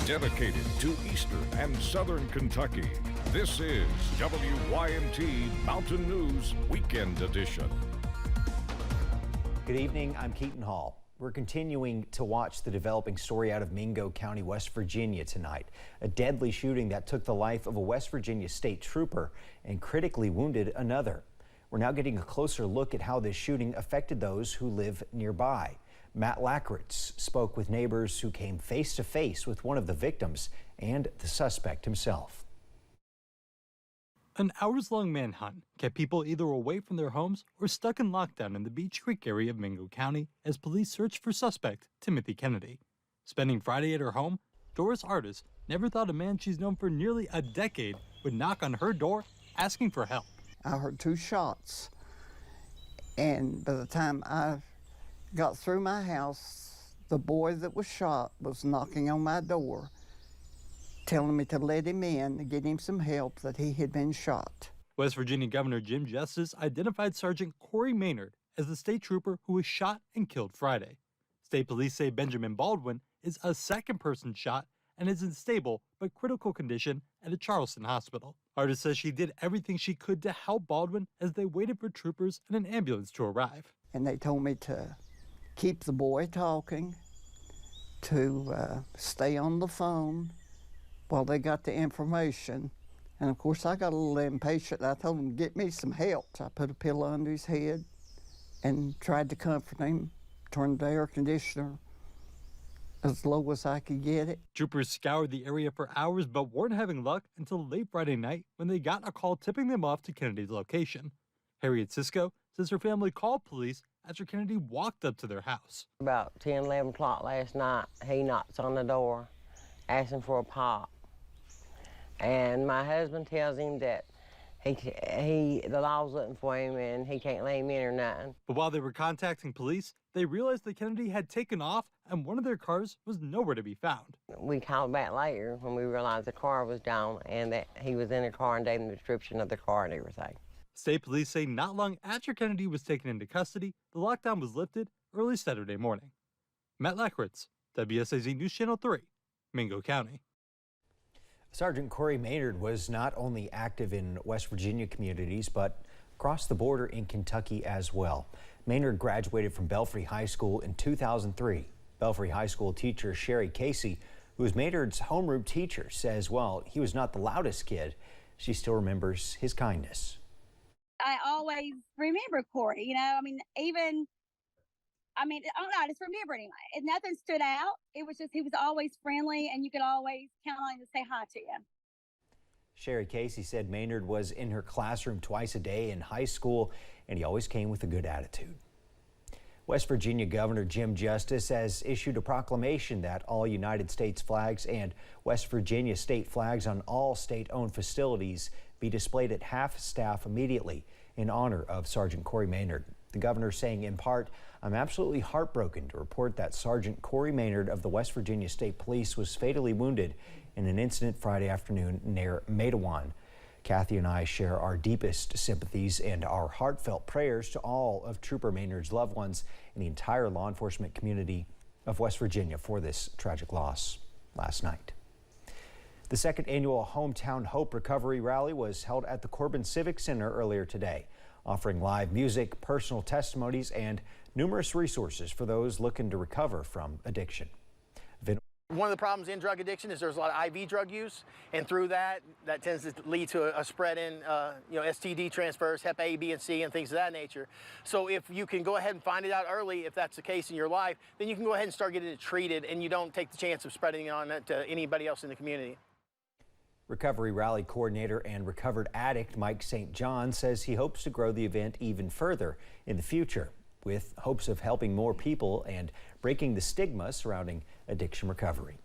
Dedicated to Eastern and Southern Kentucky, this is WYMT Mountain News Weekend Edition. Good evening, I'm Keaton Hall. We're continuing to watch the developing story out of Mingo County, West Virginia tonight. A deadly shooting that took the life of a West Virginia state trooper and critically wounded another. We're now getting a closer look at how this shooting affected those who live nearby. Matt Lackritz spoke with neighbors who came face to face with one of the victims and the suspect himself. An hours-long manhunt kept people either away from their homes or stuck in lockdown in the Beech Creek area of Mingo County as police searched for suspect Timothy Kennedy. Spending Friday at her home, Doris Artis never thought a man she's known for nearly a decade would knock on her door asking for help. I heard 2 shots, and by the time I got through my house, the boy that was shot was knocking on my door, telling me to let him in and get him some help, that he had been shot. West Virginia Governor Jim Justice identified Sergeant Corey Maynard as the state trooper who was shot and killed Friday. State police say Benjamin Baldwin is a second person shot and is in stable but critical condition at a Charleston hospital. Artis says she did everything she could to help Baldwin as they waited for troopers and an ambulance to arrive. And they told me to keep the boy talking, to stay on the phone while they got the information. And of course I got a little impatient. I told him to get me some help. So I put a pillow under his head and tried to comfort him, turned the air conditioner as low as I could get it. Troopers scoured the area for hours but weren't having luck until late Friday night when they got a call tipping them off to Kennedy's location. Harriet Sisko says her family called police after Kennedy walked up to their house. About 10, 11 o'clock last night, he knocks on the door asking for a pop. And my husband tells him that the law's looking for him and he can't let him in or nothing. But while they were contacting police, they realized that Kennedy had taken off and one of their cars was nowhere to be found. We called back later when we realized the car was down and that he was in the car and gave them the description of the car and everything. State police say not long after Kennedy was taken into custody, the lockdown was lifted early Saturday morning. Matt Lackritz, WSAZ News Channel 3, Mingo County. Sergeant Corey Maynard was not only active in West Virginia communities, but across the border in Kentucky as well. Maynard graduated from Belfry High School in 2003. Belfry High School teacher Sherry Casey, who was Maynard's homeroom teacher, says, well, he was not the loudest kid. She still remembers his kindness. I always remember Corey, you know, I don't know, I just remember him. Nothing stood out. It was just, he was always friendly and you could always count on him to say hi to you. Sherry Casey said Maynard was in her classroom twice a day in high school and he always came with a good attitude. West Virginia Governor Jim Justice has issued a proclamation that all United States flags and West Virginia state flags on all state-owned facilities be displayed at half staff immediately in honor of Sergeant Corey Maynard. The governor saying in part, I'm absolutely heartbroken to report that Sergeant Corey Maynard of the West Virginia State Police was fatally wounded in an incident Friday afternoon near Matawan. Kathy and I share our deepest sympathies and our heartfelt prayers to all of Trooper Maynard's loved ones and the entire law enforcement community of West Virginia for this tragic loss last night. The second annual Hometown Hope Recovery Rally was held at the Corbin Civic Center earlier today, offering live music, personal testimonies, and numerous resources for those looking to recover from addiction. One of the problems in drug addiction is there's a lot of IV drug use, and through that tends to lead to a spread in STD transfers, Hep A, B, and C, and things of that nature. So if you can go ahead and find it out early, if that's the case in your life, then you can go ahead and start getting it treated, and you don't take the chance of spreading it on to anybody else in the community. Recovery Rally Coordinator and recovered addict Mike St. John says he hopes to grow the event even further in the future, with hopes of helping more people and breaking the stigma surrounding addiction recovery.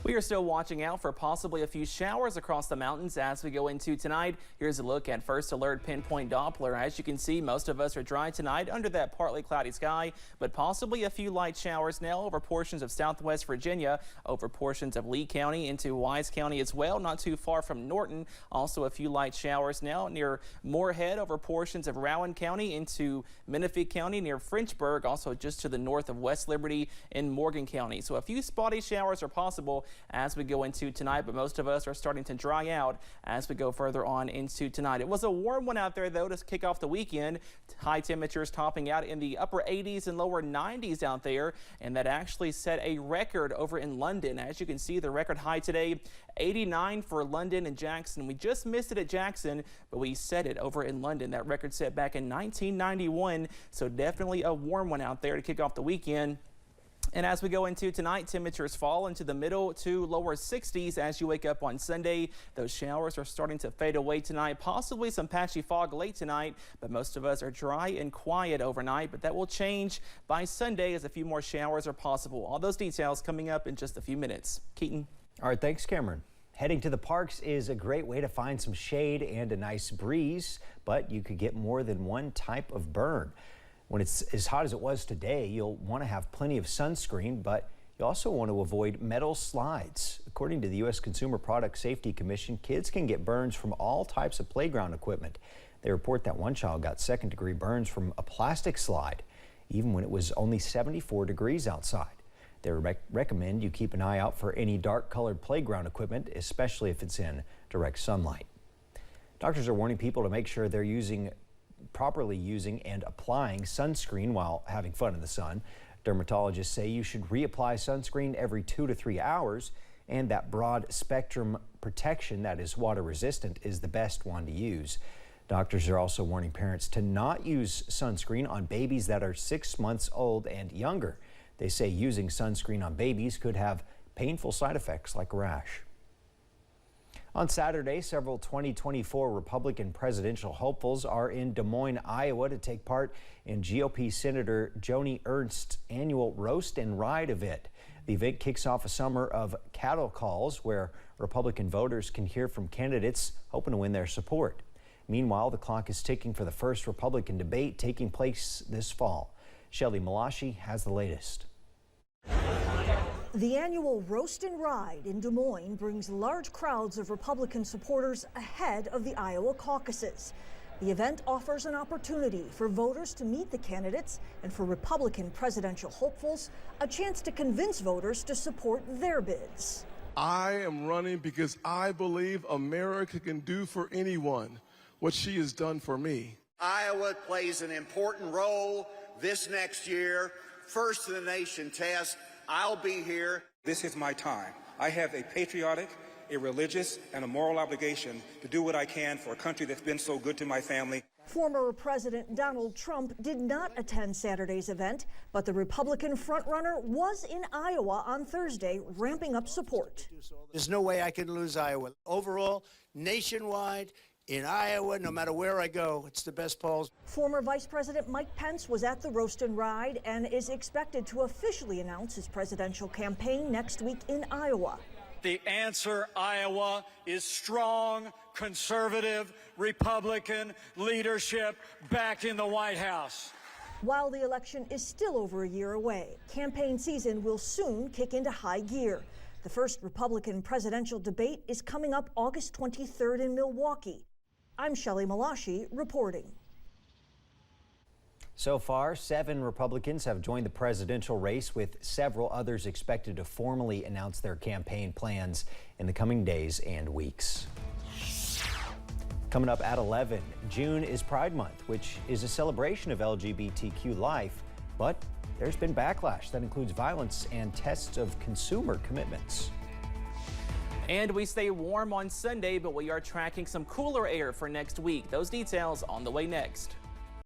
We are still watching out for possibly a few showers across the mountains as we go into tonight. Here's a look at First Alert Pinpoint Doppler. As you can see, most of us are dry tonight under that partly cloudy sky, but possibly a few light showers now over portions of southwest Virginia, over portions of Lee County into Wise County as well, not too far from Norton. Also a few light showers now near Moorhead over portions of Rowan County into Menifee County near Frenchburg, also just to the north of West Liberty in Morgan County. So a few spotty showers are possible as we go into tonight, but most of us are starting to dry out as we go further on into tonight. It was a warm one out there, though, to kick off the weekend. High temperatures topping out in the upper 80s and lower 90s out there, and that actually set a record over in London. As you can see, the record high today, 89 for London and Jackson. We just missed it at Jackson, but we set it over in London. That record set back in 1991, so definitely a warm one out there to kick off the weekend. And as we go into tonight, temperatures fall into the middle to lower 60s as you wake up on Sunday. Those showers are starting to fade away tonight, possibly some patchy fog late tonight, but most of us are dry and quiet overnight. But that will change by Sunday as a few more showers are possible. All those details coming up in just a few minutes. Keaton. All right, thanks, Cameron. Heading to the parks is a great way to find some shade and a nice breeze, but you could get more than one type of burn. When it's as hot as it was today, you'll want to have plenty of sunscreen, but you also want to avoid metal slides. According to the U.S. Consumer Product Safety Commission, kids can get burns from all types of playground equipment. They report that one child got second-degree burns from a plastic slide, even when it was only 74 degrees outside. They recommend you keep an eye out for any dark-colored playground equipment, especially if it's in direct sunlight. Doctors are warning people to make sure they're properly using and applying sunscreen while having fun in the sun. Dermatologists say you should reapply sunscreen every 2 to 3 hours, and that broad spectrum protection that is water resistant is the best one to use. Doctors are also warning parents to not use sunscreen on babies that are 6 months old and younger. They say using sunscreen on babies could have painful side effects like a rash. On Saturday, several 2024 Republican presidential hopefuls are in Des Moines, Iowa to take part in GOP Senator Joni Ernst's annual Roast and Ride event. The event kicks off a summer of cattle calls where Republican voters can hear from candidates hoping to win their support. Meanwhile, the clock is ticking for the first Republican debate taking place this fall. Shelley Malashi has the latest. The annual Roast and Ride in Des Moines brings large crowds of Republican supporters ahead of the Iowa caucuses. The event offers an opportunity for voters to meet the candidates and for Republican presidential hopefuls a chance to convince voters to support their bids. I am running because I believe America can do for anyone what she has done for me. Iowa plays an important role this next year. First in the nation test. I'll be here. This is my time. I have a patriotic, a religious, and a moral obligation to do what I can for a country that's been so good to my family. Former President Donald Trump did not attend Saturday's event, but the Republican frontrunner was in Iowa on Thursday, ramping up support. There's no way I can lose Iowa. Overall, nationwide, in Iowa, no matter where I go, it's the best polls. Former Vice President Mike Pence was at the Roast and Ride and is expected to officially announce his presidential campaign next week in Iowa. The answer, Iowa, is strong, conservative, Republican leadership back in the White House. While the election is still over a year away, campaign season will soon kick into high gear. The first Republican presidential debate is coming up August 23rd in Milwaukee. I'm Shelley Malashi reporting. So far, 7 Republicans have joined the presidential race, with several others expected to formally announce their campaign plans in the coming days and weeks. Coming up at 11, June is Pride Month, which is a celebration of LGBTQ life, but there's been backlash that includes violence and tests of consumer commitments. And we stay warm on Sunday, but we are tracking some cooler air for next week. Those details on the way next.